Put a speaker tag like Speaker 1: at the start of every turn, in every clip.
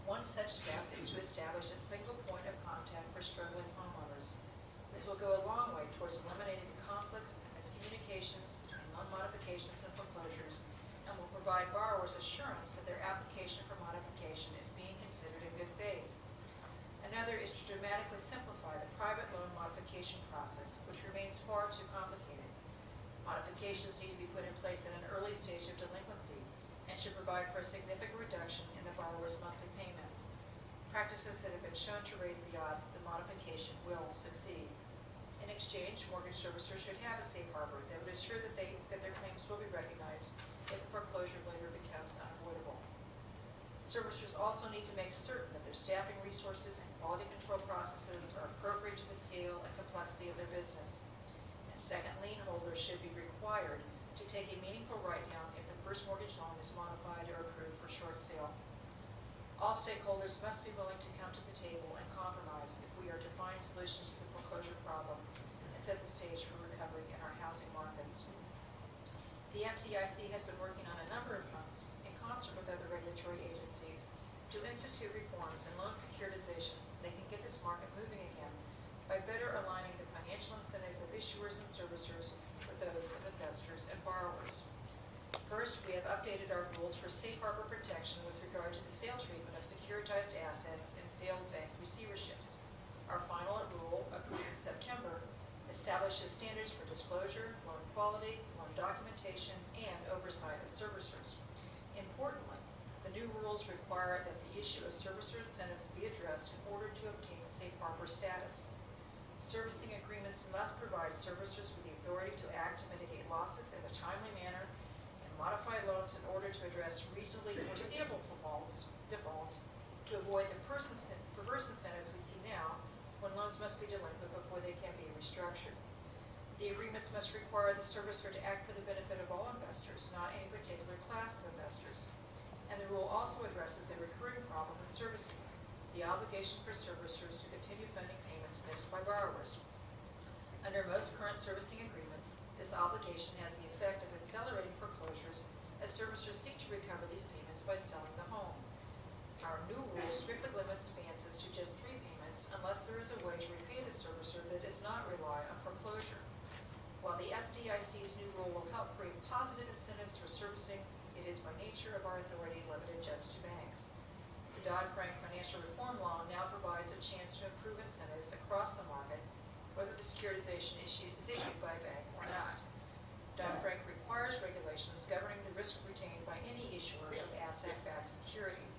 Speaker 1: One such step is to establish a single point of contact for struggling homeowners. This will go a long way towards eliminating the conflicts and miscommunications between loan modifications and foreclosures, and will provide borrowers assurance that their application for modification is being considered in good faith. Another is to dramatically simplify the private loan modification process, which remains far too complicated. Modifications need to be put in place at an early stage of delinquency and should provide for a significant reduction in the borrower's monthly payment. Practices that have been shown to raise the odds that the modification will succeed. In exchange, mortgage servicers should have a safe harbor that would assure that their claims will be recognized if foreclosure later becomes unavoidable. Servicers also need to make certain that their staffing resources and quality control processes are appropriate to the scale and complexity of their business. And second, lien holders should be required to take a meaningful write-down if the first mortgage loan is modified or approved for short sale. All stakeholders must be willing to come to the table and compromise if we are to find solutions to the foreclosure problem and set the stage for recovery in our housing markets. The FDIC has been working on a number of fronts in concert with other regulatory agencies to institute reforms in loan securitization that can get this market moving again by better aligning the financial incentives of issuers and servicers with those of investors and borrowers. First, we have updated our rules for safe harbor protection with regard to the sale treatment of securitized assets in failed bank receiverships. Our final rule, approved in September, establishes standards for disclosure, loan quality, loan documentation, and oversight of servicers. Importantly, the new rules require that the issue of servicer incentives be addressed in order to obtain safe harbor status. Servicing agreements must provide servicers with the authority to act to mitigate losses in a timely manner and modify loans in order to address reasonably foreseeable defaults to avoid the perverse incentives we see now when loans must be delinquent before they can be restructured. The agreements must require the servicer to act for the benefit of all investors, not any particular class of investors. And the rule also addresses a recurring problem in servicing, the obligation for servicers to continue funding payments missed by borrowers. Under most current servicing agreements, this obligation has the effect of accelerating foreclosures as servicers seek to recover these payments by selling the home. Our new rule strictly limits advances to just 3 payments unless there is a way to repay the servicer that does not rely on foreclosure. While the FDIC's new rule will help create positive incentives for servicing, it is by nature of our authority limited just to banks. The Dodd-Frank Financial Reform Law now provides a chance to improve incentives across the market, whether the securitization is issued by a bank or not. Dodd-Frank requires regulations governing the risk retained by any issuer of asset-backed securities.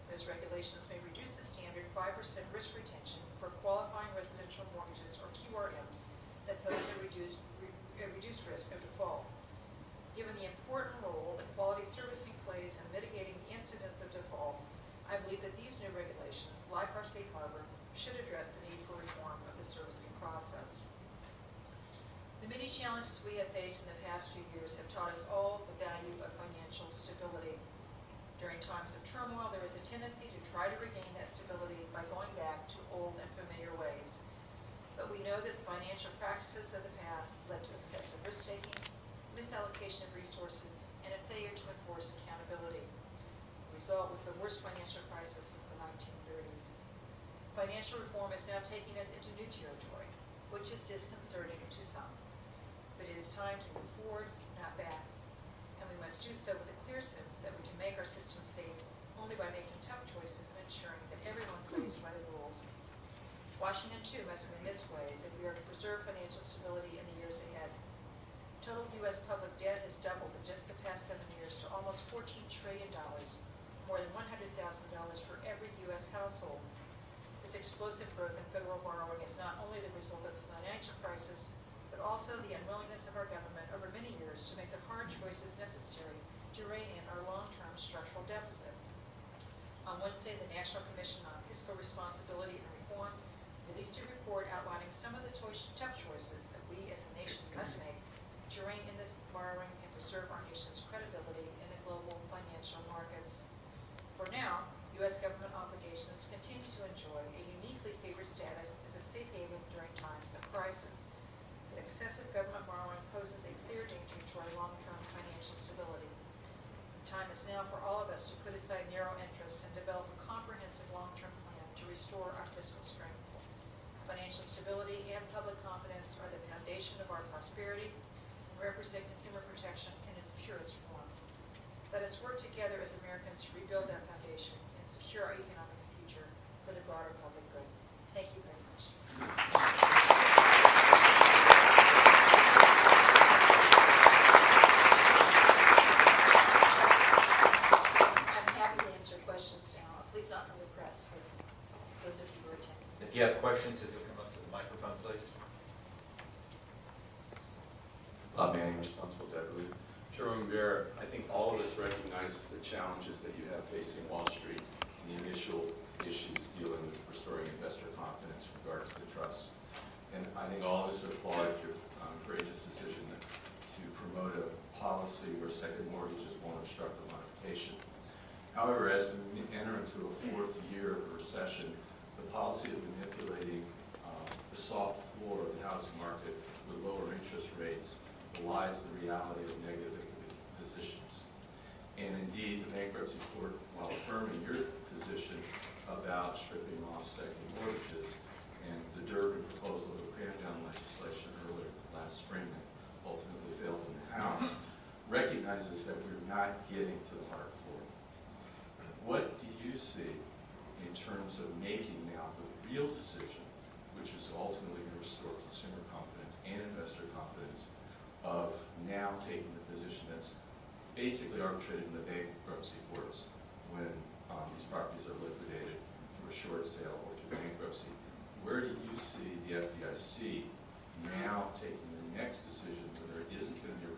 Speaker 1: Those regulations may reduce the standard 5% risk retention for qualifying residential mortgages or QRMs that pose a reduced risk of default. Given the important role that quality servicing plays in mitigating the incidence of default, I believe that these new regulations, like our safe harbor, should address the need for reform of the servicing process. The many challenges we have faced in the past few years have taught us all the value of financial stability. During times of turmoil, there is a tendency to try to regain that stability by going back to old and familiar ways. But we know that the financial practices of the past led to excessive risk-taking, misallocation of resources, and a failure to enforce accountability. The result was the worst financial crisis since the 1930s. Financial reform is now taking us into new territory, which is disconcerting to some. But it is time to move forward, not back. And we must do so with a clear sense that we can make our system safe only by making tough choices and ensuring that everyone plays by the rules. Washington, too, must mend its ways if we are to preserve financial stability in the years ahead. Total U.S. public debt has doubled in just the past 7 years to almost $14 trillion, more than $100,000 for every U.S. household. This explosive growth in federal borrowing is not only the result of the financial crisis, but also the unwillingness of our government over many years to make the hard choices necessary to rein in our long-term structural deficit. On Wednesday, the National Commission on Fiscal Responsibility and Reform released a report outlining some of the tough choices that we as a nation must make to rein in this borrowing and preserve our nation's credibility in the global financial markets. For now, U.S. government obligations continue to enjoy a uniquely favored status as a safe haven during times of crisis. But excessive government borrowing poses a clear danger to our long-term financial stability. In time is now for all of us to put aside narrow interests and develop a comprehensive long-term plan to restore our fiscal strength. Financial stability and public confidence are the foundation of our prosperity and represent consumer protection in its purest form. Let us work together as Americans to rebuild that foundation and secure our economic future for the broader public good. Thank you very much. I'm happy to answer questions now. Please not from the press, but those of you who are attending.
Speaker 2: If you have questions, if you'll come up to the microphone, please.
Speaker 3: Bob Manning, responsible debt relief. Chairwoman Bair, I think all of us recognize the challenges that you have facing Wall Street and the initial issues dealing with restoring investor confidence with regard to the trust. And I think all of us applaud your courageous decision to promote a policy where second mortgages won't obstruct the modification. However, as we enter into a fourth year of a recession, the policy of manipulating the soft floor of the housing market with lower interest rates belies the reality of negative positions. And indeed, the bankruptcy court, while affirming your position about stripping off second mortgages and the Durbin proposal of the crackdown legislation earlier last spring that ultimately failed in the House, recognizes that we're not getting to the hard floor. What do you see in terms of making now the real decision, which is ultimately going to restore consumer confidence and investor confidence, of now taking the position that's basically arbitrated in the bankruptcy courts when these properties are liquidated through a short sale or through bankruptcy? Where do you see the FDIC now taking the next decision where there isn't going to be a